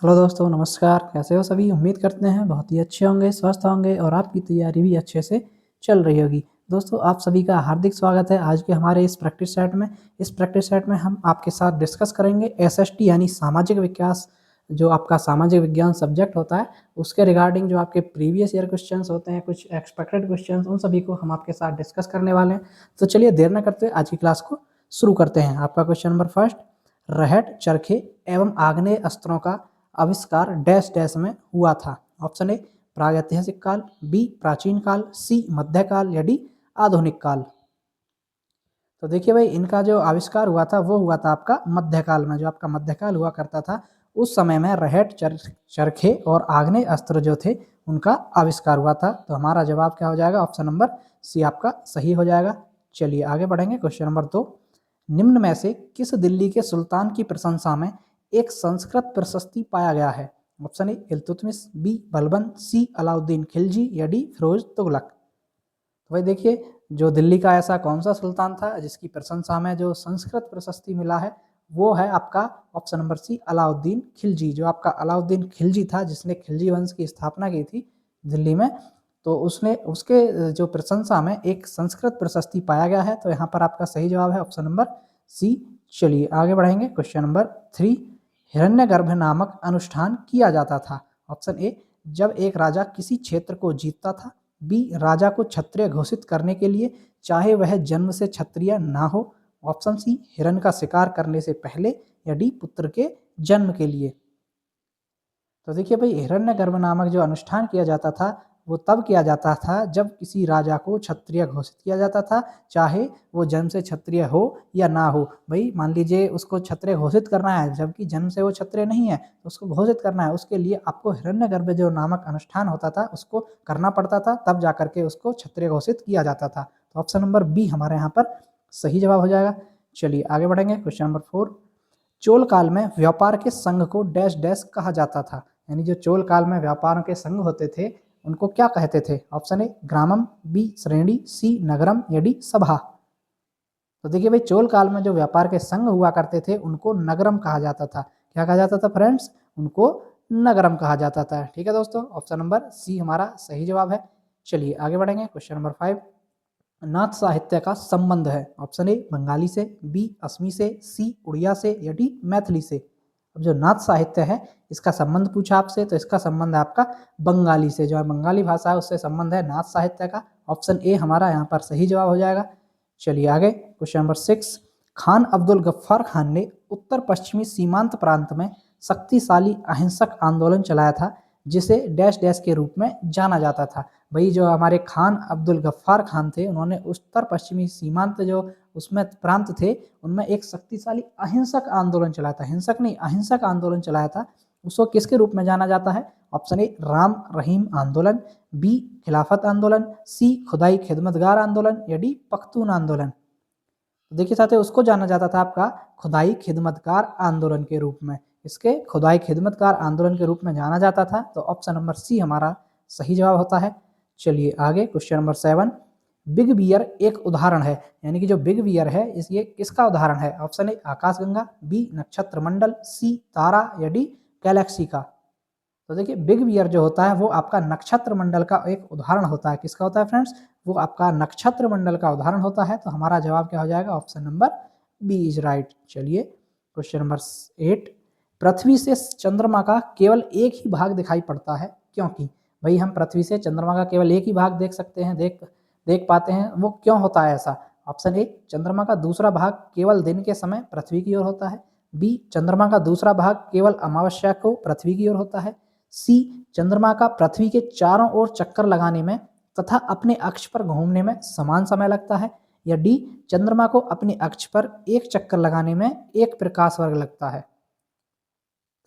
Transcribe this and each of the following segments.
Hello दोस्तों, नमस्कार। कैसे हो सभी? उम्मीद करते हैं बहुत ही अच्छे होंगे, स्वस्थ होंगे और आपकी तैयारी भी अच्छे से चल रही होगी। दोस्तों, आप सभी का हार्दिक स्वागत है आज के हमारे इस प्रैक्टिस सेट में। इस प्रैक्टिस सेट में हम आपके साथ डिस्कस करेंगे एसएसटी यानी सामाजिक विकास, जो आपका सामाजिक विज्ञान सब्जेक्ट होता है, उसके रिगार्डिंग जो आपके प्रीवियस ईयर क्वेश्चंस होते हैं, कुछ एक्सपेक्टेड क्वेश्चंस, उन सभी को हम आपके साथ डिस्कस करने वाले हैं। तो चलिए देर न करते हुए आज की क्लास को शुरू करते हैं। आपका क्वेश्चन नंबर फर्स्ट, रहट, चरखे एवं आग्नेय अस्त्रों का आविष्कार डैश डैश में हुआ था। ऑप्शन ए प्रागैतिहासिक काल, बी प्राचीन काल, सी मध्यकाल या डी आधुनिक काल। तो देखिए भाई, इनका जो आविष्कार हुआ था वो हुआ था आपका मध्यकाल में। जो आपका मध्यकाल हुआ करता था उस समय में रहट, चरखे और आग्नेय अस्त्र जो थे उनका आविष्कार हुआ था। तो हमारा जवाब क्या हो जाएगा? ऑप्शन नंबर सी आपका सही हो जाएगा। चलिए आगे बढ़ेंगे। क्वेश्चन नंबर 2, निम्न में से किस दिल्ली के सुल्तान की प्रशंसा में एक संस्कृत प्रशस्ति पाया गया है? Option A Iltutmish, B Balban, C Alauddin Khilji या डी फिरोज तुगलक। तो भाई देखिए, जो दिल्ली का ऐसा कौन सा सुल्तान था जिसकी प्रशंसा में जो संस्कृत प्रशस्ति मिला है, वो है आपका option number C Alauddin Khilji. जो आपका अलाउद्दीन खिलजी था जिसने खिलजी वंश की स्थापना की थी दिल्ली में, तो उसने उसके जो प्रशंसा में एक संस्कृत प्रशस्ति पाया गया है। तो यहाँ पर आपका सही जवाब है ऑप्शन नंबर सी। चलिए आगे बढ़ेंगे। क्वेश्चन नंबर 3, हिरण्यगर्भ नामक अनुष्ठान किया जाता था। ऑप्शन ए जब एक राजा किसी क्षेत्र को जीतता था, बी राजा को क्षत्रिय घोषित करने के लिए चाहे वह जन्म से क्षत्रिय ना हो, ऑप्शन सी हिरण का शिकार करने से पहले, या डी पुत्र के जन्म के लिए। तो देखिए भाई, हिरण्यगर्भ नामक जो अनुष्ठान किया जाता था वो तब किया जाता था जब किसी राजा को क्षत्रिय घोषित किया जाता था, चाहे वो जन्म से क्षत्रिय हो या ना हो। भाई मान लीजिए उसको क्षत्रिय घोषित करना है जबकि जन्म से वो क्षत्रिय नहीं है, तो उसको घोषित करना है, उसके लिए आपको हिरण्यगर्भ जो नामक अनुष्ठान होता था उसको करना पड़ता था, तब जाकर के उसको क्षत्रिय घोषित किया जाता था। तो ऑप्शन नंबर बी हमारे यहाँ पर सही जवाब हो जाएगा। चलिए आगे बढ़ेंगे। क्वेश्चन नंबर 4, चोल काल में व्यापार के संघ को डैश डैश कहा जाता था। यानी जो चोल काल में व्यापारों के संघ होते थे उनको क्या कहते थे? ऑप्शन ए ग्रामम, बी श्रेणी, सी नगरम या डी सभा। तो देखिए भाई, चोल काल में जो व्यापार के संघ हुआ करते थे उनको नगरम कहा जाता था। क्या कहा जाता था फ्रेंड्स? उनको नगरम कहा जाता था। ठीक है दोस्तों, ऑप्शन नंबर सी हमारा सही जवाब है। चलिए आगे बढ़ेंगे। क्वेश्चन नंबर 5, नाथ साहित्य का संबंध है। ऑप्शन ए बंगाली से, बी असमी से, सी उड़िया से या डी मैथिली से। अब जो नाथ साहित्य है इसका संबंध पूछा आपसे, तो इसका संबंध है आपका बंगाली से। जो है बंगाली भाषा है उससे संबंध है नाथ साहित्य का। ऑप्शन ए हमारा यहाँ पर सही जवाब हो जाएगा। चलिए आगे। क्वेश्चन नंबर 6, खान अब्दुल गफ्फार खान ने उत्तर पश्चिमी सीमांत प्रांत में शक्तिशाली अहिंसक आंदोलन चलाया था जिसे डैश डैश के रूप में जाना जाता था। भाई जो हमारे खान अब्दुल गफ्फार खान थे उन्होंने उत्तर पश्चिमी सीमांत जो उसमें प्रांत थे उनमें एक शक्तिशाली अहिंसक आंदोलन चलाया था। हिंसक नहीं, अहिंसक आंदोलन चलाया था। उसको किसके रूप में जाना जाता है? ऑप्शन ए राम रहीम आंदोलन, बी खिलाफत आंदोलन, सी खुदाई खिदमतगार आंदोलन या डी पख्तून आंदोलन। तो देखिए साथियों, उसको जाना जाता था आपका खुदाई खिदमतकार आंदोलन के रूप में। इसके खुदाई खिदमतकार आंदोलन के रूप में जाना जाता था। तो ऑप्शन नंबर सी हमारा सही जवाब होता है। चलिए आगे। क्वेश्चन नंबर 7, बिग बियर एक उदाहरण है। यानी कि जो बिग बियर है ये किसका उदाहरण है? ऑप्शन ए आकाशगंगा, बी नक्षत्र मंडल, सी तारा या डी गैलेक्सी का। तो देखिए, बिग बियर जो होता है वो आपका नक्षत्र मंडल का एक उदाहरण होता है। किसका होता है फ्रेंड्स? वो आपका नक्षत्र मंडल का उदाहरण होता है। तो हमारा जवाब क्या हो जाएगा? Option number B is right. चलिए क्वेश्चन नंबर 8, पृथ्वी से चंद्रमा का केवल एक ही भाग दिखाई पड़ता है, क्योंकि? भाई हम पृथ्वी से चंद्रमा का केवल एक ही भाग देख सकते हैं, देख पाते हैं, वो क्यों होता है ऐसा? ऑप्शन ए चंद्रमा का दूसरा भाग केवल दिन के समय पृथ्वी की ओर होता है, बी चंद्रमा का दूसरा भाग केवल अमावस्या को पृथ्वी की ओर होता है, सी चंद्रमा का पृथ्वी के चारों ओर चक्कर लगाने में तथा अपने अक्ष पर घूमने में समान समय लगता है, या डी चंद्रमा को अपने अक्ष पर एक चक्कर लगाने में एक प्रकाश वर्ग लगता है।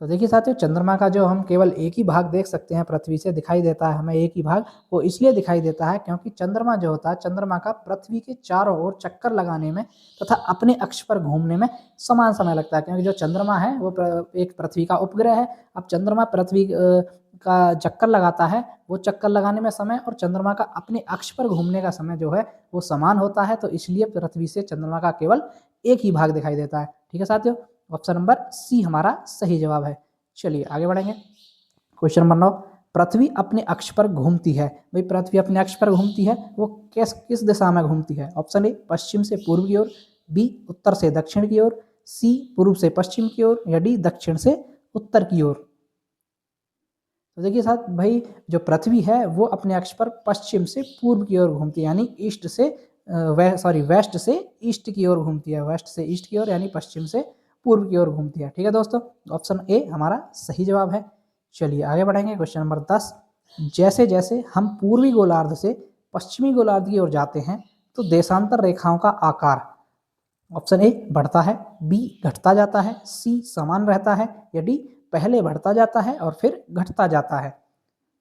तो देखिए साथियों, चंद्रमा का जो हम केवल एक ही भाग देख सकते हैं, पृथ्वी से दिखाई देता है हमें एक ही भाग, वो इसलिए दिखाई देता है क्योंकि चंद्रमा जो होता है, चंद्रमा का पृथ्वी के चारों ओर चक्कर लगाने में तथा अपने अक्ष पर घूमने में समान समय लगता है। क्योंकि जो चंद्रमा है वो एक पृथ्वी का उपग्रह है। अब चंद्रमा पृथ्वी का चक्कर लगाता है, वो चक्कर लगाने में समय और चंद्रमा का अपने अक्ष पर घूमने का समय जो है वो समान होता है। तो इसलिए पृथ्वी से चंद्रमा का केवल एक ही भाग दिखाई देता है। ठीक है साथियों, ऑप्शन नंबर सी हमारा सही जवाब है। चलिए आगे बढ़ेंगे। क्वेश्चन नंबर 9, पृथ्वी अपने अक्ष पर घूमती है। भाई पृथ्वी अपने अक्ष पर घूमती है, वो किस दिशा में घूमती है? ऑप्शन ए पश्चिम से पूर्व की ओर, बी उत्तर से दक्षिण की ओर, सी पूर्व से पश्चिम की ओर, या डी दक्षिण से उत्तर की ओर। तो देखिए साथ भाई, जो पृथ्वी है वो अपने अक्ष पर पश्चिम से पूर्व की ओर घूमती है, यानी ईस्ट से वेस्ट से ईस्ट की ओर घूमती है, वेस्ट से ईस्ट की ओर, यानी पश्चिम से पूर्व की ओर घूमती है। ठीक है दोस्तों, ऑप्शन ए हमारा सही जवाब है। चलिए आगे बढ़ेंगे। क्वेश्चन नंबर 10, जैसे जैसे हम पूर्वी गोलार्ध से पश्चिमी गोलार्ध की ओर जाते हैं तो देशांतर रेखाओं का आकार, ऑप्शन ए बढ़ता है, बी घटता जाता है, सी समान रहता है, या डी पहले बढ़ता जाता है और फिर घटता जाता है।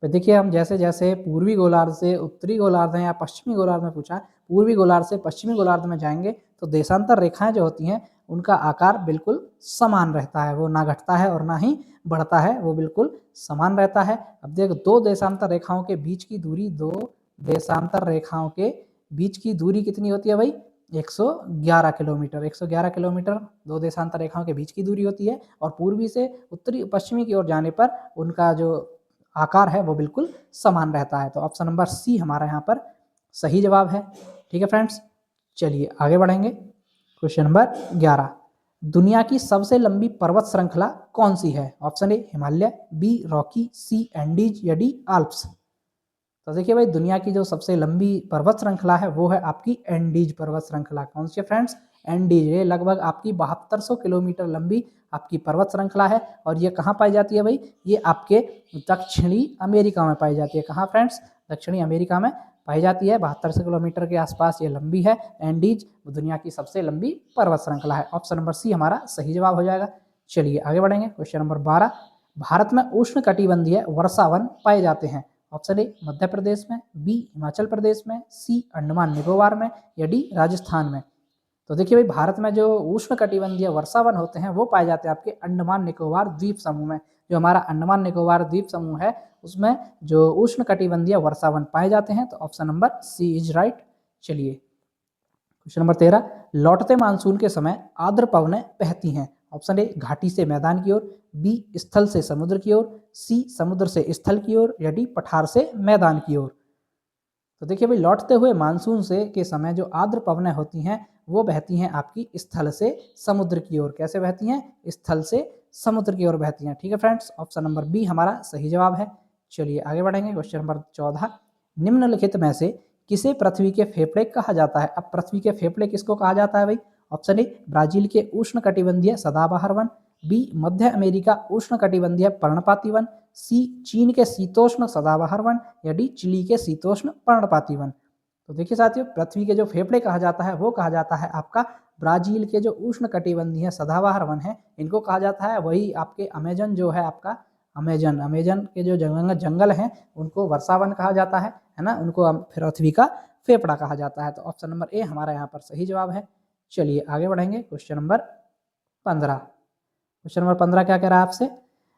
तो देखिए, हम जैसे जैसे पूर्वी गोलार्ध से उत्तरी गोलार्ध या पश्चिमी गोलार्ध में पूछा, पूर्वी गोलार्ध से पश्चिमी गोलार्ध में जाएंगे तो देशांतर रेखाएं जो होती हैं उनका आकार बिल्कुल समान रहता है, वो ना घटता है और ना ही बढ़ता है, वो बिल्कुल समान रहता है। अब देखो, दो देशांतर रेखाओं के बीच की दूरी, दो देशांतर रेखाओं के बीच की दूरी कितनी होती है भाई? 111 किलोमीटर। 111 किलोमीटर दो देशांतर रेखाओं के बीच की दूरी होती है, और पूर्वी से उत्तरी पश्चिमी की ओर जाने पर उनका जो आकार है वो बिल्कुल समान रहता है। तो ऑप्शन नंबर सी हमारा यहाँ पर सही जवाब है। ठीक है फ्रेंड्स, चलिए आगे बढ़ेंगे। क्वेश्चन नंबर 11, दुनिया की सबसे लंबी पर्वत श्रृंखला कौन सी है? Option A Himalaya, B Rocky, C Andes, या डी आल्प्स। तो देखिए भाई, दुनिया की जो सबसे लंबी पर्वत श्रृंखला है वो है आपकी एंडीज पर्वत श्रृंखला। कौन सी है फ्रेंड्स? एंडीज। ये लगभग आपकी 7200 किलोमीटर लंबी आपकी पर्वत श्रृंखला है, और ये कहाँ पाई जाती है भाई? ये आपके दक्षिणी अमेरिका में पाई जाती है। कहाँ फ्रेंड्स? दक्षिणी अमेरिका में पाई जाती है। 7200 किलोमीटर के आसपास ये लंबी है एंडीज, दुनिया की सबसे लंबी पर्वत श्रृंखला है। ऑप्शन नंबर सी हमारा सही जवाब हो जाएगा। चलिए आगे बढ़ेंगे। क्वेश्चन नंबर 12, भारत में उष्ण कटिबंधीय वर्षावन पाए जाते हैं। ऑप्शन ए मध्य प्रदेश में, बी हिमाचल प्रदेश में, सी अंडमान निकोबार में, या डी राजस्थान में। तो देखिए भाई, भारत में जो उष्ण कटिबंधीय वर्षावन होते हैं वो पाए जाते हैं आपके अंडमान निकोबार द्वीप समूह में। जो हमारा अंडमान निकोबार द्वीप समूह है उसमें जो उष्ण कटिबंधीय वर्षावन पाए जाते हैं। तो option number C is right. चलिए क्वेश्चन नंबर 13, लौटते मानसून के समय आर्द्र पवनें बहती हैं। ऑप्शन ए घाटी से मैदान की ओर, बी स्थल से समुद्र की ओर, सी समुद्र से स्थल की ओर, या डी पठार से मैदान की ओर। तो देखिए भाई, लौटते हुए मानसून से के समय जो आर्द्र पवनें होती हैं वो बहती हैं आपकी स्थल से समुद्र की ओर। कैसे बहती हैं? स्थल से समुद्र की ओर बहती हैं। ठीक है फ्रेंड्स, ऑप्शन नंबर बी हमारा सही जवाब है। चलिए आगे बढ़ेंगे। क्वेश्चन नंबर 14, निम्नलिखित में से किसे पृथ्वी के फेफड़े कहा जाता है? अब पृथ्वी के फेफड़े किसको कहा जाता है भाई? ऑप्शन ए ब्राजील के उष्ण कटिबंधीय सदाबहार वन, बी मध्य अमेरिका उष्ण कटिबंधीय पर्णपाती वन, सी चीन के शीतोष्ण सदाबहार वन, या डी चिली के शीतोष्ण पर्णपाती वन। तो देखिए साथियों, पृथ्वी के जो फेफड़े कहा जाता है वो कहा जाता है आपका ब्राजील के जो उष्ण कटिबंधीय सदाबहार वन है, इनको कहा जाता है। वही आपके अमेजन जो है आपका, अमेजन के जो जंगल हैं उनको वर्षावन कहा जाता है ना, उनको पृथ्वी का फेफड़ा कहा जाता है। तो ऑप्शन नंबर ए हमारा यहाँ पर सही जवाब है। चलिए आगे बढ़ेंगे। क्वेश्चन नंबर 15, क्वेश्चन नंबर 15 क्या कह रहा है आपसे?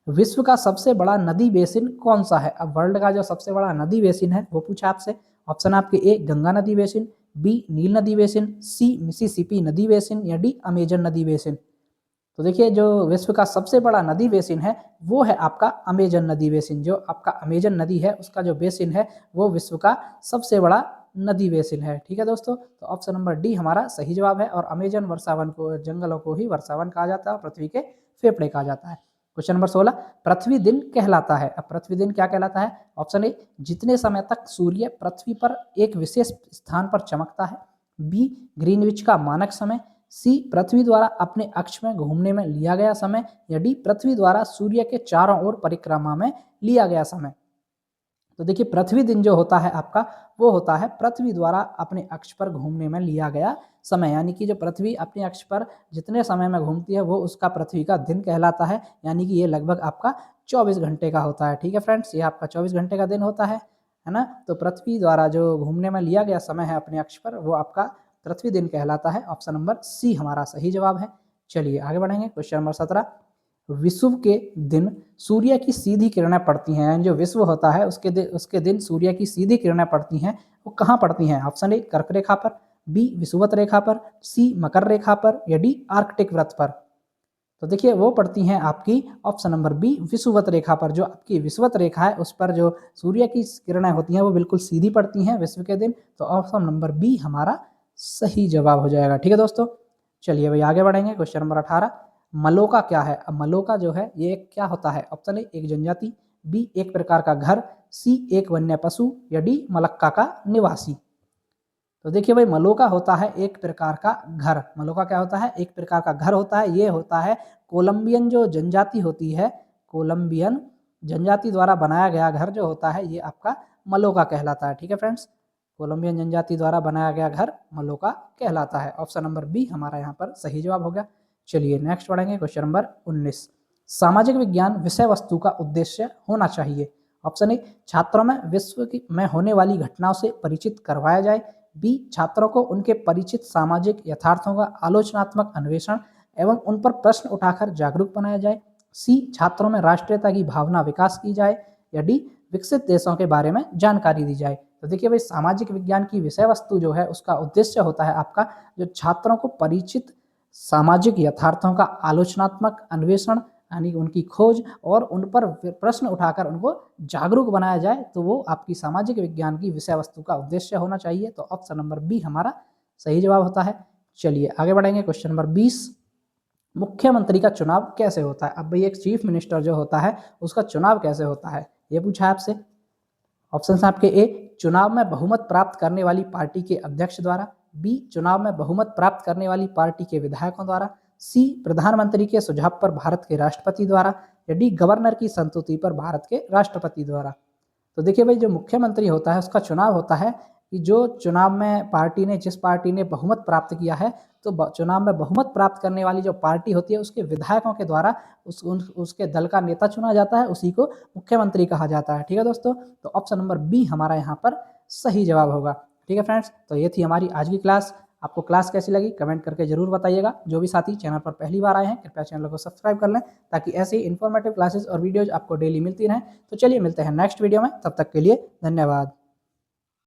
विश्व का सबसे बड़ा नदी बेसिन कौन सा है? अब वर्ल्ड का जो सबसे बड़ा नदी बेसिन है वो पूछा आपसे। ऑप्शन आपके ए गंगा नदी बेसिन, बी नील नदी बेसिन, सी मिसिसिपी नदी बेसिन, या डी अमेजन नदी बेसिन। तो देखिए, जो विश्व का सबसे बड़ा नदी बेसिन है वो है आपका अमेजन नदी बेसिन। जो आपका अमेजन नदी है उसका जो बेसिन है वो विश्व का सबसे बड़ा नदी बेसिन है। ठीक है दोस्तों, तो ऑप्शन नंबर डी हमारा सही जवाब है, और अमेजन वर्षावन को, जंगलों को ही वर्षावन कहा जाता है, पृथ्वी के फेफड़े कहा जाता है। क्वेश्चन नंबर 16, पृथ्वी दिन कहलाता है। अब पृथ्वी दिन क्या कहलाता है? ऑप्शन ए जितने समय तक सूर्य पृथ्वी पर एक विशेष स्थान पर चमकता है, बी ग्रीनविच का मानक समय, सी पृथ्वी द्वारा अपने अक्ष में घूमने में लिया गया समय, या डी पृथ्वी द्वारा सूर्य के चारों ओर परिक्रमा में लिया गया समय। तो देखिए, पृथ्वी दिन जो होता है आपका वो होता है पृथ्वी द्वारा अपने अक्ष पर घूमने में लिया गया समय, यानी कि जो पृथ्वी अपने अक्ष पर जितने समय में घूमती है वो उसका पृथ्वी का दिन कहलाता है, यानी कि ये लगभग आपका 24 घंटे का होता है। ठीक है फ्रेंड्स, ये आपका 24 घंटे का दिन होता है ना। तो पृथ्वी द्वारा जो घूमने में लिया गया समय है अपने अक्ष पर वो आपका पृथ्वी दिन कहलाता है। ऑप्शन नंबर सी हमारा सही जवाब है। चलिए आगे बढ़ेंगे। क्वेश्चन नंबर 17, विषुव के दिन सूर्य की सीधी किरणें पड़ती हैं, यानी जो विश्व होता है उसके दिन सूर्य की सीधी किरणें पड़ती हैं, वो कहाँ पड़ती हैं? ऑप्शन ए कर्क रेखा पर, बी विषुवत रेखा पर, सी मकर रेखा पर, या डी आर्कटिक वृत्त पर। तो देखिए वो पड़ती हैं आपकी ऑप्शन नंबर बी विषुवत रेखा पर। जो आपकी विषुवत रेखा है उस पर जो सूर्य की किरणें होती हैं वो बिल्कुल सीधी पड़ती हैं विश्व के दिन। तो ऑप्शन नंबर बी हमारा सही जवाब हो जाएगा। ठीक है दोस्तों, चलिए भाई आगे बढ़ेंगे। क्वेश्चन नंबर 18, मलोका क्या है? अब मलोका जो है ये क्या होता है? ऑप्शन ए एक जनजाति, बी एक प्रकार का घर, सी एक वन्य पशु, या डी मलक्का का निवासी। तो देखिए भाई मलोका होता है एक प्रकार का घर। मलोका क्या होता है? एक प्रकार का घर होता है। ये होता है कोलंबियन जो जनजाति होती है, कोलंबियन जनजाति द्वारा बनाया गया घर जो होता है ये आपका मलोका कहलाता है। ठीक है फ्रेंड्स, कोलंबियन जनजाति द्वारा बनाया गया घर मलोका कहलाता है। ऑप्शन नंबर बी हमारा यहाँ पर सही जवाब हो गया। चलिए नेक्स्ट पढ़ेंगे। क्वेश्चन नंबर 19, सामाजिक विज्ञान विषय वस्तु का उद्देश्य होना चाहिए। ऑप्शन ए छात्रों में विश्व में होने वाली घटनाओं से परिचित करवाया जाए, बी छात्रों को उनके परिचित सामाजिक यथार्थों का आलोचनात्मक अन्वेषण एवं उन पर प्रश्न उठाकर जागरूक बनाया जाए, सी छात्रों में राष्ट्रीयता की भावना विकास की जाए, या डी विकसित देशों के बारे में जानकारी दी जाए। तो देखिए भाई सामाजिक विज्ञान की विषय वस्तु जो है उसका उद्देश्य होता है आपका जो छात्रों को परिचित सामाजिक यथार्थों का आलोचनात्मक अन्वेषण यानी उनकी खोज और उन पर प्रश्न उठाकर उनको जागरूक बनाया जाए, तो वो आपकी सामाजिक विज्ञान की विषय वस्तु का उद्देश्य होना चाहिए। तो ऑप्शन नंबर बी हमारा सही जवाब होता है। चलिए आगे बढ़ेंगे। क्वेश्चन नंबर 20, मुख्यमंत्री का चुनाव कैसे होता है? अब भाई एक चीफ मिनिस्टर जो होता है उसका चुनाव कैसे होता है ये पूछा है आपसे। ऑप्शन है आपके ए चुनाव में बहुमत प्राप्त करने वाली पार्टी के अध्यक्ष द्वारा, बी चुनाव में बहुमत प्राप्त करने वाली पार्टी के विधायकों द्वारा, सी प्रधानमंत्री के सुझाव पर भारत के राष्ट्रपति द्वारा, या डी गवर्नर की संस्तुति पर भारत के राष्ट्रपति द्वारा। तो देखिए भाई जो मुख्यमंत्री होता है उसका चुनाव होता है कि जो चुनाव में पार्टी ने जिस पार्टी ने बहुमत प्राप्त किया है तो चुनाव में बहुमत प्राप्त करने वाली जो पार्टी होती है उसके विधायकों के द्वारा उसके दल का नेता चुना जाता है, उसी को मुख्यमंत्री कहा जाता है। ठीक है दोस्तों, तो ऑप्शन नंबर बी हमारा यहाँ पर सही जवाब होगा। ठीक है फ्रेंड्स, तो ये थी हमारी आज की क्लास। आपको क्लास कैसी लगी कमेंट करके जरूर बताइएगा। जो भी साथी चैनल पर पहली बार आए हैं कृपया चैनल को सब्सक्राइब कर लें ताकि ऐसे ही इन्फॉर्मेटिव क्लासेस और वीडियोज आपको डेली मिलती रहें। तो चलिए मिलते हैं नेक्स्ट वीडियो में, तब तक के लिए धन्यवाद।